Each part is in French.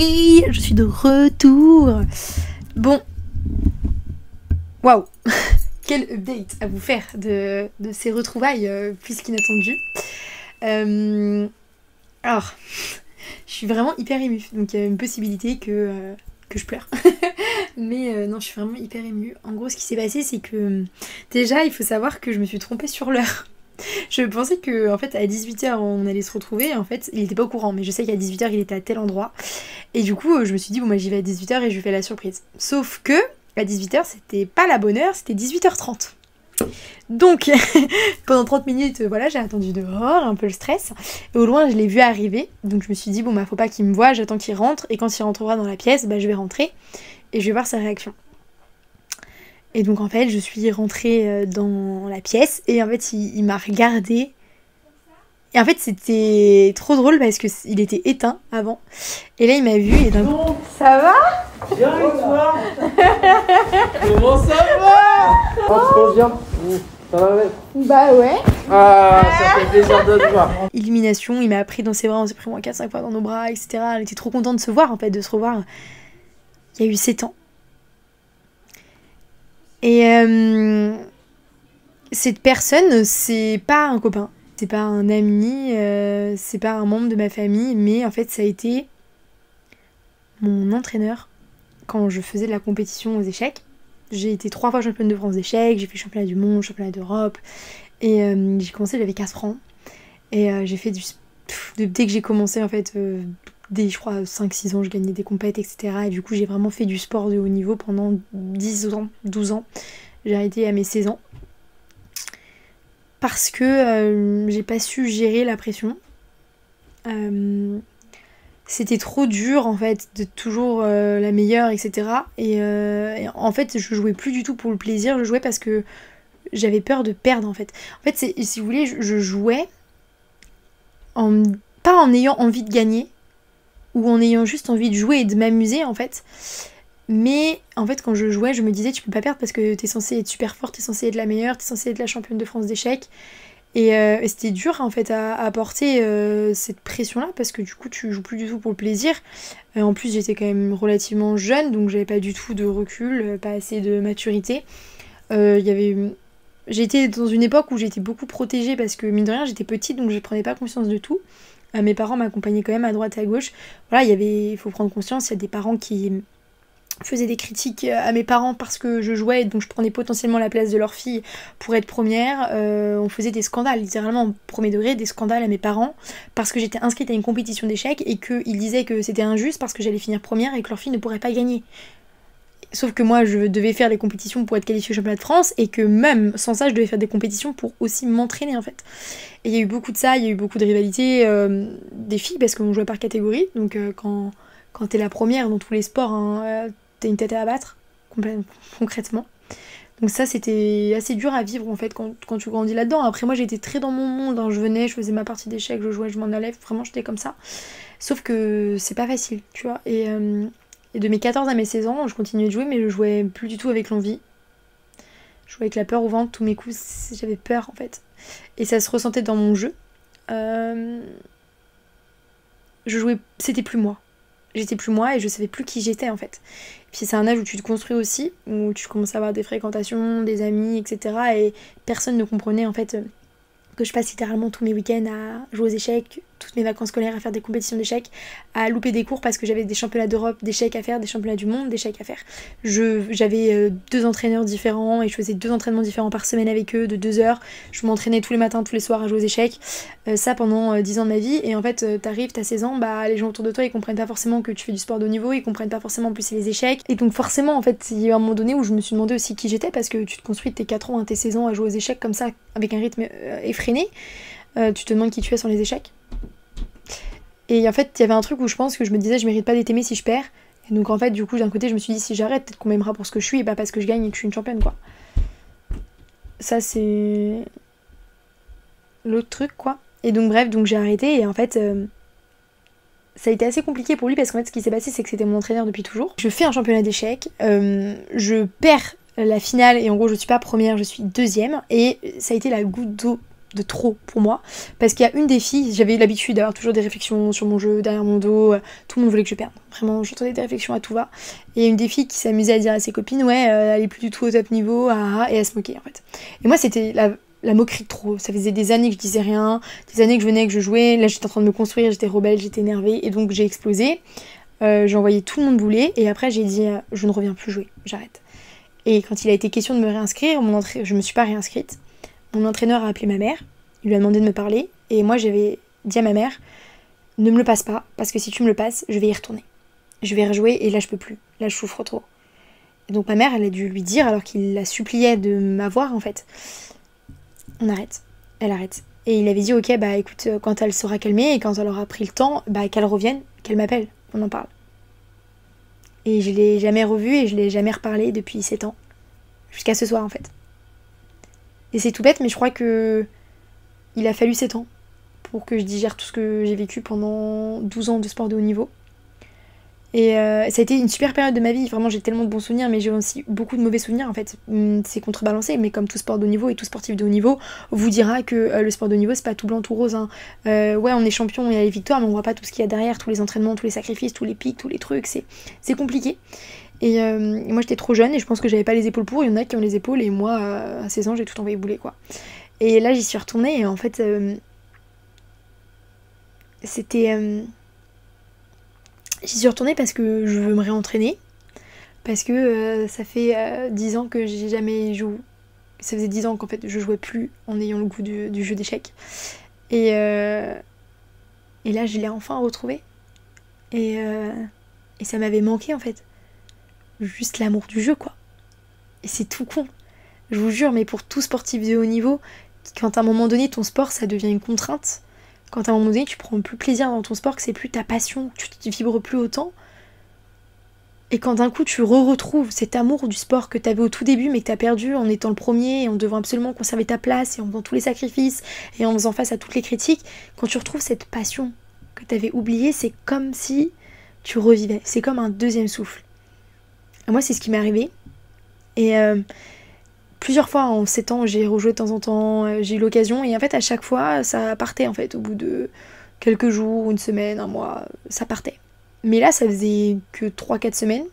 Et je suis de retour. Bon. Waouh. Quel update à vous faire de ces retrouvailles plus qu'inattendues. Alors, je suis vraiment hyper émue. Donc il y a une possibilité que je pleure. Mais non, je suis vraiment hyper émue. En gros, ce qui s'est passé, c'est que déjà, il faut savoir que je me suis trompée sur l'heure. Je pensais que en fait à 18h on allait se retrouver, en fait il était pas au courant, mais je sais qu'à 18h il était à tel endroit. Et du coup je me suis dit bon bah j'y vais à 18h et je lui fais la surprise. Sauf que à 18h c'était pas la bonne heure, c'était 18h30. Donc pendant 30 minutes voilà, j'ai attendu dehors, un peu le stress. Et au loin je l'ai vu arriver, donc je me suis dit bon bah faut pas qu'il me voie, j'attends qu'il rentre. Et quand il rentrera dans la pièce, bah je vais rentrer et je vais voir sa réaction. Et donc en fait je suis rentrée dans la pièce et en fait il m'a regardée. Et en fait c'était trop drôle parce que il était éteint avant. Et là il m'a vu et d'un coup... Ça va? Bien et toi? Comment ça va? Oh, trop bien. Ça va mec? Bah ouais. Ah, ça fait plaisir de te voir. Illumination, il m'a pris dans ses bras, on s'est pris moins 4-5 fois dans nos bras, etc. Elle était trop contente de se voir en fait, de se revoir. Il y a eu 7 ans. Et cette personne, c'est pas un copain, c'est pas un ami, c'est pas un membre de ma famille, mais en fait ça a été mon entraîneur quand je faisais de la compétition aux échecs. J'ai été 3 fois championne de France d'échecs, j'ai fait championnat du monde, championnat d'Europe, et j'ai commencé, j'avais 4 ans, et j'ai fait dès que j'ai commencé en fait, dès je crois 5-6 ans je gagnais des compètes, etc. Et du coup j'ai vraiment fait du sport de haut niveau pendant 10 ans, 12 ans. J'ai arrêté à mes 16 ans. Parce que j'ai pas su gérer la pression. C'était trop dur en fait, d'être toujours la meilleure, etc. Et en fait je jouais plus du tout pour le plaisir, je jouais parce que j'avais peur de perdre en fait. En fait si vous voulez, je jouais pas en ayant envie de gagner, ou en ayant juste envie de jouer et de m'amuser en fait. Mais en fait quand je jouais je me disais tu peux pas perdre parce que t'es censée être super forte, t'es censée être la meilleure, t'es censée être la championne de France d'échecs. Et c'était dur en fait à porter cette pression là parce que du coup tu joues plus du tout pour le plaisir. En plus j'étais quand même relativement jeune donc j'avais pas du tout de recul, pas assez de maturité. J'étais dans une époque où j'étais beaucoup protégée parce que mine de rien j'étais petite donc je prenais pas conscience de tout. Mes parents m'accompagnaient quand même à droite et à gauche. Voilà, il faut prendre conscience, il y a des parents qui faisaient des critiques à mes parents parce que je jouais, donc je prenais potentiellement la place de leur fille pour être première. On faisait des scandales, littéralement au premier degré, des scandales à mes parents parce que j'étais inscrite à une compétition d'échecs et qu'ils disaient que c'était injuste parce que j'allais finir première et que leur fille ne pourrait pas gagner. Sauf que moi je devais faire des compétitions pour être qualifiée au championnat de France et que même sans ça je devais faire des compétitions pour aussi m'entraîner en fait. Et il y a eu beaucoup de ça, il y a eu beaucoup de rivalité des filles parce qu'on jouait par catégorie, donc quand t'es la première dans tous les sports, hein, t'as une tête à abattre, concrètement. Donc ça c'était assez dur à vivre en fait quand tu grandis là-dedans. Après moi j'étais très dans mon monde, hein. Je venais, je faisais ma partie d'échecs, je jouais, je m'en allais, vraiment j'étais comme ça. Sauf que c'est pas facile, tu vois. Et de mes 14 à mes 16 ans, je continuais de jouer mais je jouais plus du tout avec l'envie. Je jouais avec la peur au ventre, tous mes coups, j'avais peur en fait. Et ça se ressentait dans mon jeu. Je jouais, c'était plus moi. J'étais plus moi et je savais plus qui j'étais en fait. Puis c'est un âge où tu te construis aussi, où tu commences à avoir des fréquentations, des amis, etc. Et personne ne comprenait en fait que je passe littéralement tous mes week-ends à jouer aux échecs, toutes mes vacances scolaires à faire des compétitions d'échecs, à louper des cours parce que j'avais des championnats d'Europe d'échecs à faire, des championnats du monde d'échecs à faire. J'avais 2 entraîneurs différents et je faisais 2 entraînements différents par semaine avec eux de 2 heures. Je m'entraînais tous les matins, tous les soirs à jouer aux échecs. Ça pendant 10 ans de ma vie. Et en fait t'arrives, t'as 16 ans, bah les gens autour de toi ils comprennent pas forcément que tu fais du sport de haut niveau, ils comprennent pas forcément en plus c'est les échecs. Et donc forcément en fait il y a eu un moment donné où je me suis demandé aussi qui j'étais parce que tu te construis de tes 4 ans à tes 16 ans à jouer aux échecs comme ça avec un rythme effréné. Tu te demandes qui tu es sur les échecs. Et en fait il y avait un truc où je pense que je me disais je mérite pas d'être aimée si je perds. Et donc en fait du coup d'un côté je me suis dit si j'arrête peut-être qu'on m'aimera pour ce que je suis et pas parce que je gagne et que je suis une championne quoi. Ça c'est l'autre truc quoi. Et donc bref donc j'ai arrêté et en fait ça a été assez compliqué pour lui parce qu'en fait ce qui s'est passé c'est que c'était mon entraîneur depuis toujours. Je fais un championnat d'échecs, je perds la finale et en gros je suis pas première, je suis deuxième et ça a été la goutte d'eau de trop pour moi. Parce qu'il y a une des filles, j'avais l'habitude d'avoir toujours des réflexions sur mon jeu, derrière mon dos, tout le monde voulait que je perde. Vraiment, j'entendais des réflexions à tout va. Et il y a une des filles qui s'amusait à dire à ses copines, ouais, elle est plus du tout au top niveau, et à se moquer en fait. Et moi, c'était la moquerie de trop. Ça faisait des années que je disais rien, des années que je venais, que je jouais. Là, j'étais en train de me construire, j'étais rebelle, j'étais énervée, et donc j'ai explosé. J'ai envoyé tout le monde bouler, et après j'ai dit, je ne reviens plus jouer, j'arrête. Et quand il a été question de me réinscrire, je me suis pas réinscrite. Mon entraîneur a appelé ma mère, il lui a demandé de me parler, et moi j'avais dit à ma mère, ne me le passe pas, parce que si tu me le passes, je vais y retourner. Je vais rejouer, et là je peux plus, là je souffre trop. Et donc ma mère, elle a dû lui dire, alors qu'il la suppliait de m'avoir en fait, on arrête, elle arrête. Et il avait dit, ok, bah écoute, quand elle sera calmée, et quand elle aura pris le temps, bah qu'elle revienne, qu'elle m'appelle, on en parle. Et je l'ai jamais revu, et je l'ai jamais reparlé depuis 7 ans. Jusqu'à ce soir en fait. Et c'est tout bête, mais je crois que il a fallu 7 ans pour que je digère tout ce que j'ai vécu pendant 12 ans de sport de haut niveau. Et ça a été une super période de ma vie, vraiment j'ai tellement de bons souvenirs, mais j'ai aussi beaucoup de mauvais souvenirs en fait. C'est contrebalancé, mais comme tout sport de haut niveau et tout sportif de haut niveau vous dira que le sport de haut niveau c'est pas tout blanc tout rose. Hein. Ouais, on est champion, il y a les victoires, mais on voit pas tout ce qu'il y a derrière, tous les entraînements, tous les sacrifices, tous les pics, tous les trucs, c'est compliqué. Et moi j'étais trop jeune et je pense que j'avais pas les épaules pour, il y en a qui ont les épaules et moi à 16 ans j'ai tout envoyé bouler quoi. Et là j'y suis retournée et en fait c'était... J'y suis retournée parce que je veux me réentraîner, parce que ça fait 10 ans que j'ai jamais joué. Ça faisait 10 ans qu'en fait je jouais plus en ayant le goût du jeu d'échecs. Et là je l'ai enfin retrouvé. Et ça m'avait manqué en fait. Juste l'amour du jeu quoi. Et c'est tout con. Je vous jure, mais pour tout sportif de haut niveau, quand à un moment donné ton sport ça devient une contrainte, quand à un moment donné tu prends plus plaisir dans ton sport, que c'est plus ta passion, que tu ne vibres plus autant, et quand d'un coup tu retrouves cet amour du sport que tu avais au tout début mais que tu as perdu en étant le premier et en devant absolument conserver ta place et en faisant tous les sacrifices et en faisant face à toutes les critiques, quand tu retrouves cette passion que tu avais oubliée, c'est comme si tu revivais, c'est comme un deuxième souffle. Et moi c'est ce qui m'est arrivé, et plusieurs fois en 7 ans, j'ai rejoué de temps en temps, j'ai eu l'occasion, et en fait à chaque fois ça partait en fait, au bout de quelques jours, une semaine, un mois, ça partait. Mais là ça faisait que 3-4 semaines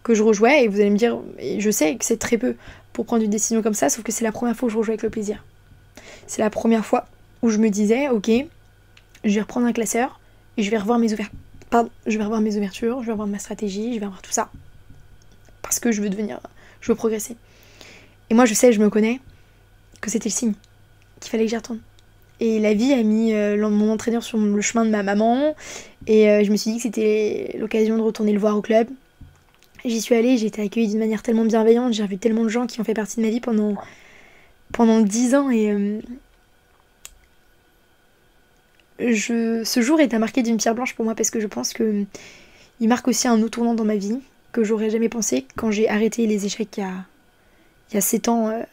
que je rejouais, et vous allez me dire, et je sais que c'est très peu pour prendre une décision comme ça, sauf que c'est la première fois où je rejouais avec le plaisir. C'est la première fois où je me disais, ok, je vais reprendre un classeur, et je vais revoir mes ouvertures, je vais revoir ma stratégie, je vais revoir tout ça. Parce que je veux progresser. Et moi je sais, je me connais, que c'était le signe, qu'il fallait que j'y retourne. Et la vie a mis mon entraîneur sur le chemin de ma maman, et je me suis dit que c'était l'occasion de retourner le voir au club. J'y suis allée, j'ai été accueillie d'une manière tellement bienveillante, j'ai revu tellement de gens qui ont fait partie de ma vie pendant 10 ans, et ce jour est à marquer d'une pierre blanche pour moi, parce que je pense que il marque aussi un autre tournant dans ma vie, que j'aurais jamais pensé quand j'ai arrêté les échecs il y a 7 ans.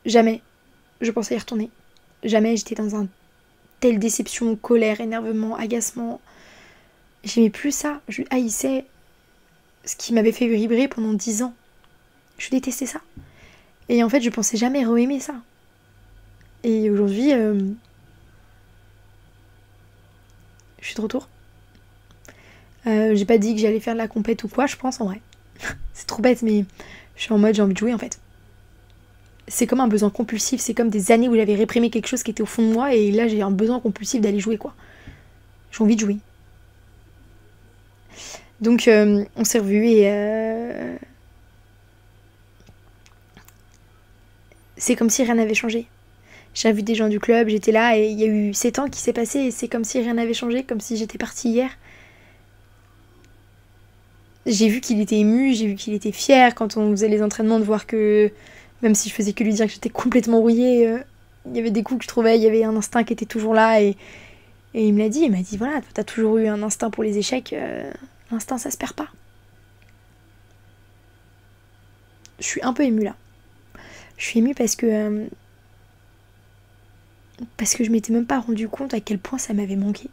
Jamais je pensais y retourner. Jamais j'étais dans un telle déception, colère, énervement, agacement. J'aimais plus ça. Je haïssais ce qui m'avait fait vibrer pendant 10 ans. Je détestais ça. Et en fait, je pensais jamais re-aimer ça. Et aujourd'hui, je suis de retour. J'ai pas dit que j'allais faire de la compète ou quoi, je pense en vrai. C'est trop bête, mais je suis en mode j'ai envie de jouer en fait. C'est comme un besoin compulsif, c'est comme des années où j'avais réprimé quelque chose qui était au fond de moi, et là j'ai un besoin compulsif d'aller jouer quoi. J'ai envie de jouer. Donc on s'est revus, et c'est comme si rien n'avait changé. J'ai revu des gens du club, j'étais là, et il y a eu 7 ans qui s'est passé, et c'est comme si rien n'avait changé, comme si j'étais partie hier. J'ai vu qu'il était ému, j'ai vu qu'il était fier quand on faisait les entraînements, de voir que, même si je faisais que lui dire que j'étais complètement rouillée, il y avait des coups que je trouvais, il y avait un instinct qui était toujours là, et il m'a dit voilà, toi t'as toujours eu un instinct pour les échecs, l'instinct ça se perd pas. Je suis un peu émue là. Je suis émue parce que je m'étais même pas rendu compte à quel point ça m'avait manqué.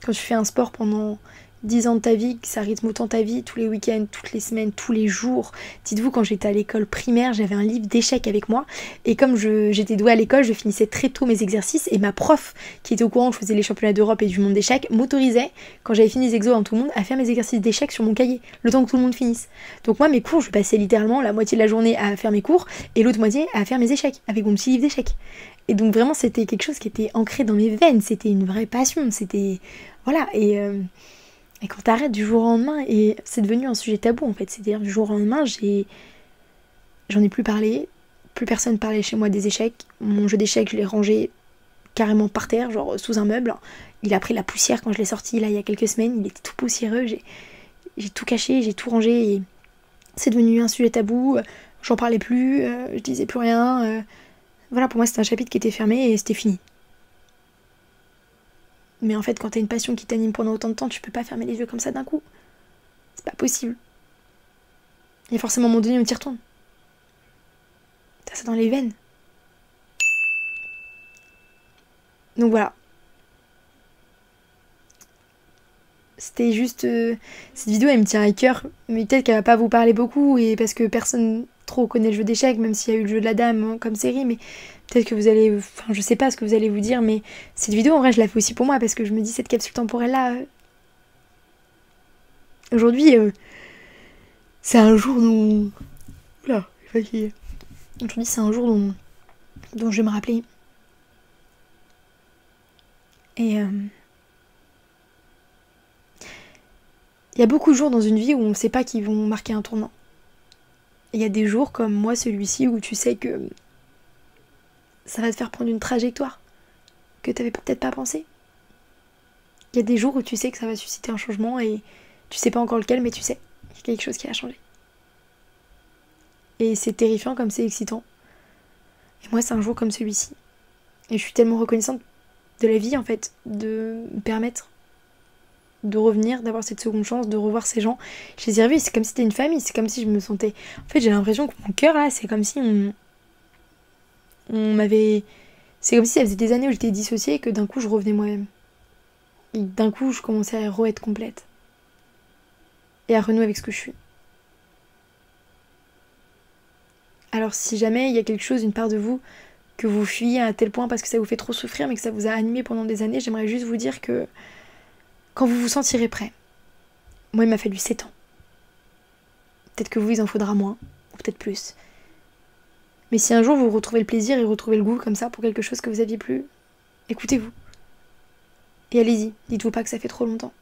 Quand tu fais un sport pendant 10 ans de ta vie, que ça rythme autant ta vie, tous les week-ends, toutes les semaines, tous les jours. Dites-vous, quand j'étais à l'école primaire, j'avais un livre d'échecs avec moi. Et comme j'étais douée à l'école, je finissais très tôt mes exercices. Et ma prof, qui était au courant que je faisais les championnats d'Europe et du monde d'échecs, m'autorisait, quand j'avais fini les exos avant tout le monde, à faire mes exercices d'échecs sur mon cahier, le temps que tout le monde finisse. Donc moi, mes cours, je passais littéralement la moitié de la journée à faire mes cours et l'autre moitié à faire mes échecs, avec mon petit livre d'échecs. Et donc vraiment, c'était quelque chose qui était ancré dans mes veines. C'était une vraie passion. C'était... Voilà. Et quand t'arrêtes du jour au lendemain, et c'est devenu un sujet tabou en fait, c'est-à-dire du jour au lendemain, j'en ai plus parlé, plus personne parlait chez moi des échecs, mon jeu d'échecs je l'ai rangé carrément par terre, genre sous un meuble, il a pris la poussière quand je l'ai sorti là il y a quelques semaines, il était tout poussiéreux, j'ai tout caché, j'ai tout rangé, et c'est devenu un sujet tabou, j'en parlais plus, je disais plus rien, voilà, pour moi c'était un chapitre qui était fermé et c'était fini. Mais en fait, quand t'as une passion qui t'anime pendant autant de temps, tu peux pas fermer les yeux comme ça d'un coup. C'est pas possible. Il y a forcément un moment donné où t'y retournes. T'as ça dans les veines. Donc voilà. C'était juste... cette vidéo, elle me tient à cœur. Mais peut-être qu'elle va pas vous parler beaucoup. Et parce que personne trop connaît le jeu d'échecs, même s'il y a eu le jeu de la dame hein, comme série. Mais peut-être que vous allez... Enfin, je sais pas ce que vous allez vous dire. Mais cette vidéo, en vrai, je la fais aussi pour moi. Parce que je me dis, cette capsule temporelle-là... Aujourd'hui, c'est un jour dont... Oula, je suis fatiguée. Aujourd'hui, c'est un jour dont je vais me rappeler. Et... il y a beaucoup de jours dans une vie où on ne sait pas qu'ils vont marquer un tournant. Et il y a des jours comme moi, celui-ci, où tu sais que ça va te faire prendre une trajectoire que tu n'avais peut-être pas pensé. Il y a des jours où tu sais que ça va susciter un changement et tu sais pas encore lequel, mais tu sais qu'il y a quelque chose qui va changer. Et c'est terrifiant comme c'est excitant. Et moi, c'est un jour comme celui-ci. Et je suis tellement reconnaissante de la vie, en fait, de me permettre de revenir, d'avoir cette seconde chance, de revoir ces gens. Je les ai revus, c'est comme si c'était une famille, c'est comme si je me sentais... En fait, j'ai l'impression que mon cœur, là, c'est comme si on m'avait... C'est comme si ça faisait des années où j'étais dissociée et que d'un coup, je revenais moi-même. Et d'un coup, je commençais à re-être complète. Et à renouer avec ce que je suis. Alors, si jamais il y a quelque chose, une part de vous, que vous fuyez à tel point parce que ça vous fait trop souffrir, mais que ça vous a animé pendant des années, j'aimerais juste vous dire que quand vous vous sentirez prêt, moi il m'a fallu 7 ans. Peut-être que vous il en faudra moins, ou peut-être plus. Mais si un jour vous retrouvez le plaisir et retrouvez le goût comme ça pour quelque chose que vous aviez plus, écoutez-vous. Et allez-y, dites-vous pas que ça fait trop longtemps.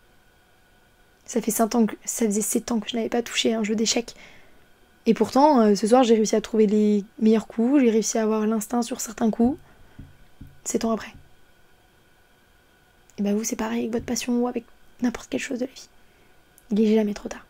Ça faisait 7 ans que je n'avais pas touché un jeu d'échecs. Et pourtant, ce soir j'ai réussi à trouver les meilleurs coups, j'ai réussi à avoir l'instinct sur certains coups. 7 ans après. Et bah vous c'est pareil avec votre passion ou avec n'importe quelle chose de la vie. Il est jamais trop tard.